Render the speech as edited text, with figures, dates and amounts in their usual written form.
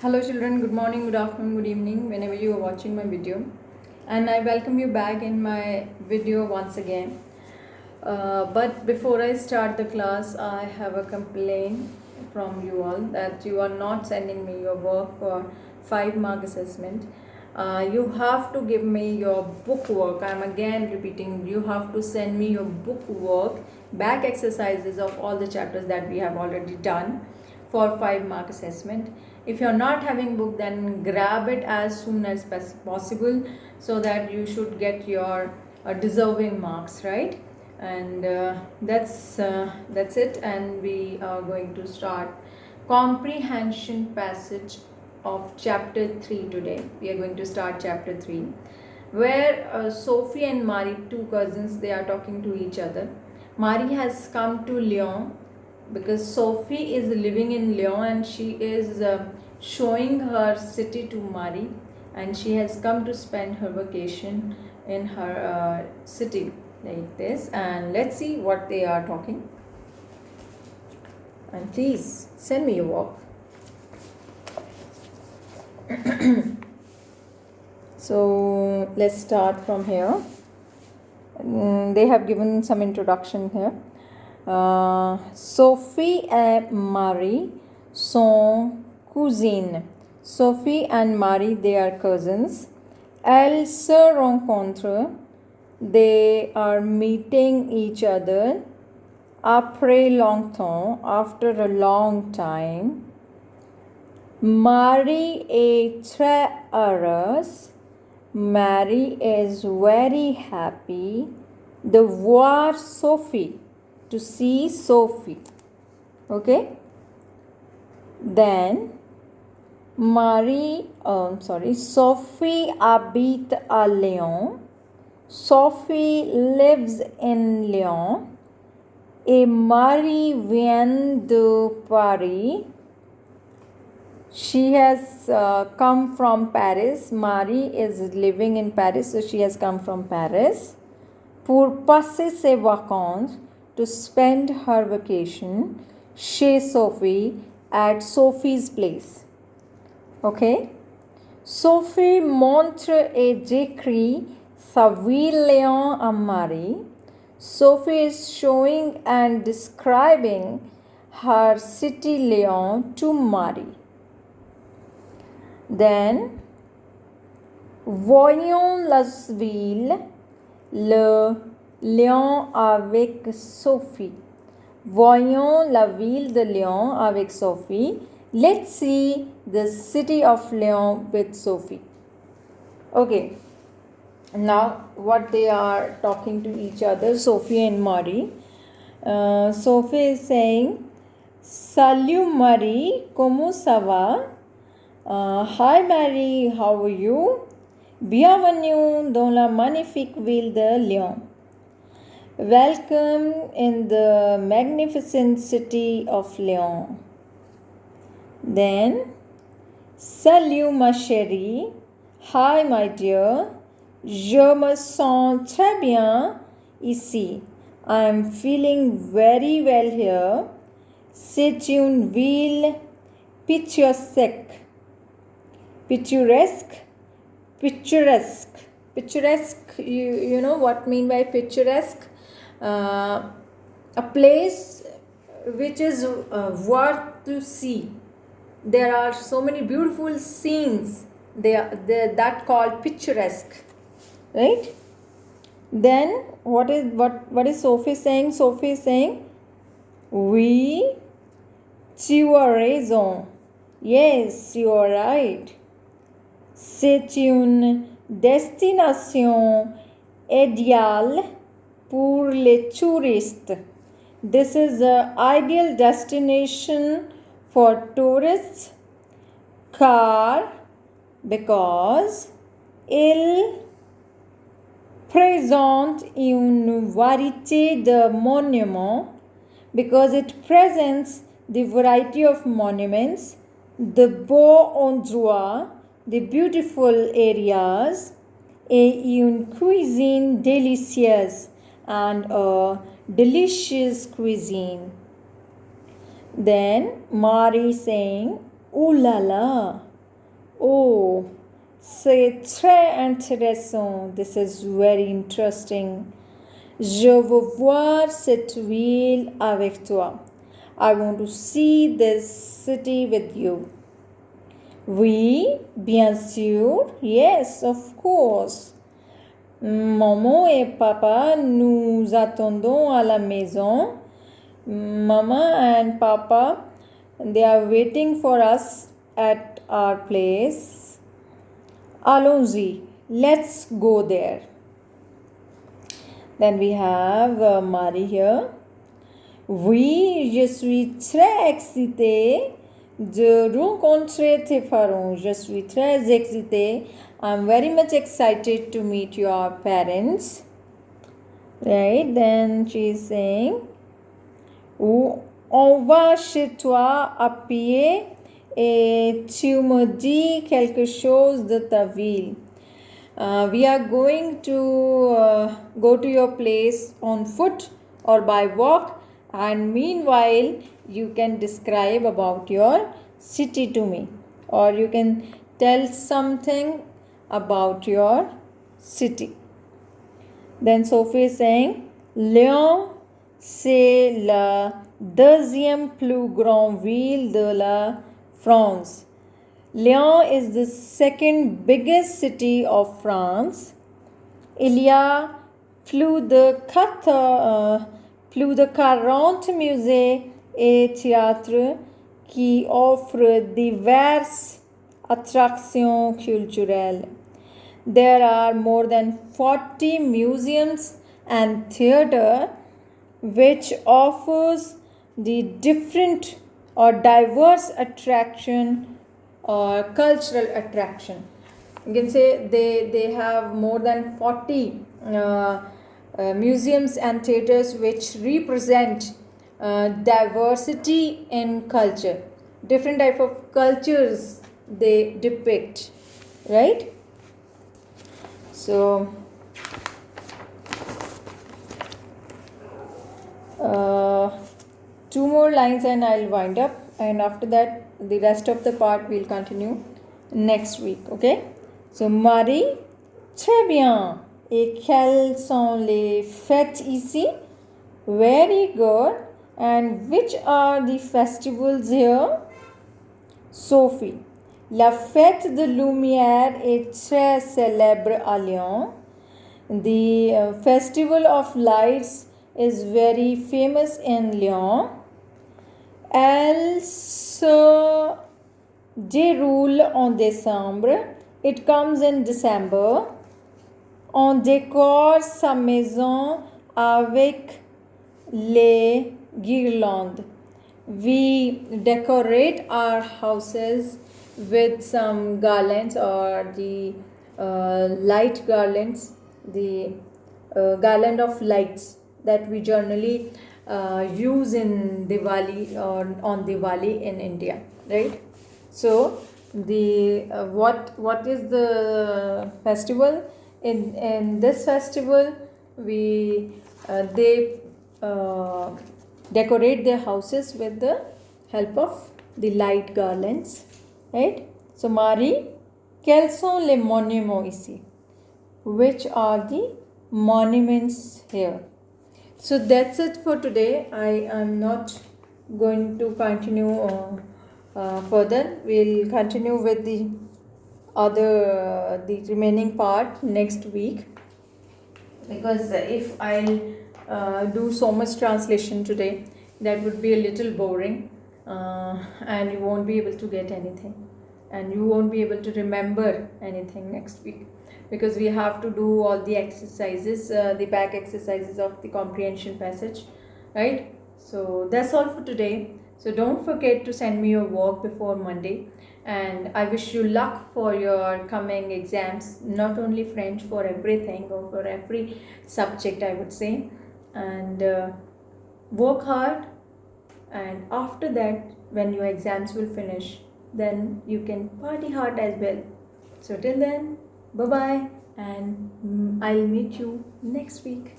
Hello children, good morning, good afternoon, good evening, whenever you are watching my video. And I welcome you back in my video once again. But before I start the class, I have a complaint from you all that you are not sending me your work for 5-mark assessment. You have to give me your book work. I'm again repeating, you have to send me your book work, back exercises of all the chapters that we have already done for 5-mark assessment. If you're not having book, then grab it as soon as possible so that you should get your deserving marks, right? And that's it, and we are going to start comprehension passage of chapter 3 today. We are going to start chapter 3, where Sophie and Marie, two cousins, they are talking to each other. Marie has come to Lyon because Sophie is living in Lyon and she is showing her city to Marie, and she has come to spend her vacation in her city like this. And let's see what they are talking. And please send me your work. So let's start from here. They have given some introduction here. Sophie et Marie sont cousines. Sophie and Marie, they are cousins. Elles se rencontrent. They are meeting each other. Après longtemps, after a long time. Marie est très heureuse. Marie is very happy de voir Sophie, to see Sophie. Okay? Then Sophie habite à Lyon. Sophie lives in Lyon. Et Marie vient de Paris. She has come from Paris. Marie is living in Paris, so she has come from Paris. Pour passer ses vacances, to spend her vacation chez Sophie, at Sophie's place. Okay? Sophie montre et décrit sa ville Lyon à Marie. Sophie is showing and describing her city Lyon to Marie. Then, voyons la ville, le Lyon avec Sophie. Voyons la ville de Lyon avec Sophie. Let's see the city of Lyon with Sophie. Okay. Now, what they are talking to each other, Sophie and Marie. Sophie is saying, Salut Marie, comment ça va? Hi Marie, how are you? Bienvenue dans la magnifique ville de Lyon. Welcome in the magnificent city of Lyon. Then, Salut ma chérie. Hi my dear. Je me sens très bien ici. I am feeling very well here. C'est une ville picturesque. Picturesque, you know what mean by picturesque? A place which is worth to see. There are so many beautiful scenes that called picturesque, right? Then what is Sophie saying? Sophie is saying, oui, tu as raison. Yes, you are right. C'est une destination idéale pour les touristes. This is an ideal destination for tourists because il présente une variété de monuments, because it presents the variety of monuments, the beaux endroits, the beautiful areas, et une cuisine délicieuse, and a delicious cuisine. Then Marie saying, ooh la la, Oh, c'est très intéressant. This is very interesting. Je veux voir cette ville avec toi. I want to see this city with you. Oui, bien sûr. Yes, of course. Maman et papa nous attendons à la maison. Mama and papa, they are waiting for us at our place. Allons-y. Let's go there. Then we have Mari here. Oui, je suis très excitée de rencontrer tes parents. Je suis très excitée. I'm very much excited to meet your parents. Right? Then she is saying, on va chez toi à pied et tu me dis quelque chose de ta ville. We are going to go to your place on foot or by walk, and meanwhile you can describe about your city to me, or you can tell something about your city. Then Sophie is saying, Lyon, c'est la deuxième plus grande ville de la France. Lyon is the second biggest city of France. Il y a plus de 40 musées et théâtres qui offrent diverses attractions culturelles. There are more than 40 museums and theatre which offers the different or diverse attraction or cultural attraction. You can say they have more than 40 museums and theatres which represent diversity in culture. Different type of cultures they depict, right? So two more lines and I'll wind up, and after that the rest of the part we'll continue next week. Okay, so Marie, très bien. Et quelles sont les fêtes ici? Very good. And which are the festivals here? Sophie, la fête de lumière est très célèbre à Lyon. The festival of lights is very famous in Lyon. Elle se déroule en décembre. It comes in December. On décore sa maison avec les guirlandes. We decorate our houses with some garlands or the light garlands, the garland of lights that we generally use in Diwali or on Diwali in India, right? So the what is the festival? In this festival, they decorate their houses with the help of the light garlands, right? So Marie, quels sont les monuments ici? Which are the monuments here? So that's it for today. I am not going to continue further. We'll continue with the remaining part next week, because if I'll do so much translation today, that would be a little boring, and you won't be able to get anything, and you won't be able to remember anything next week, because we have to do all the exercises, the back exercises of the comprehension passage, right? So that's all for today. So don't forget to send me your work before Monday, and I wish you luck for your coming exams, not only French, for everything or for every subject, I would say. And work hard, and after that, when your exams will finish, then you can party hard as well. So till then, bye bye, and I'll meet you next week.